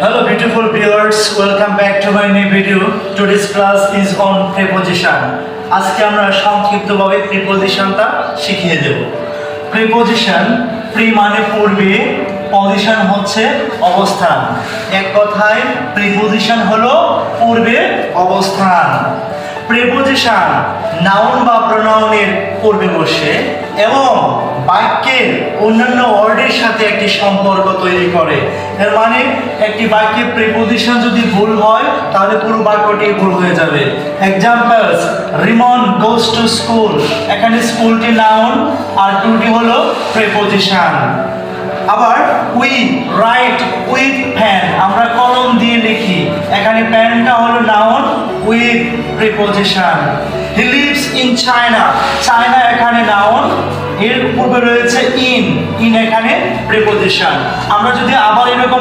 Hello beautiful viewers, welcome back to my new video. Today's class is on preposition. আজকে আমরা সংক্ষিপ্তভাবে প্রিপোজিশনটা শিখিয়ে দেব। Preposition, pre মানে পূর্বে, পজিশন হচ্ছে অবস্থান। এক কথায় প্রিপোজিশন হলো পূর্বে অবস্থান। প্রিপোজিশন নাউন বা প্রোনাউনের পূর্বে বসে এবং বাক্যের অন্যান্য ওয়ার্ডের সাথে একটি সম্পর্ক তৈরি করে। এর মানে একটি বাক্যে প্রিপোজিশন যদি ভুল হয় তাহলে পুরো বাক্যটি ভুল হয়ে যাবে। Examples, Rimon goes to school, এখানে স্কুলটি নাউন আর টুটি হলো প্রিপোজিশন। আবার উই রাইট উইথ পেন, আমরা কলম দিয়ে লিখি, এখানে পেনটা হলো noun with preposition. He lives in China, China এখানে নাউন, এর পূর্বে রয়েছে ইন, এখানে প্রিপোজিশন। আমরা যদি আবার এরকম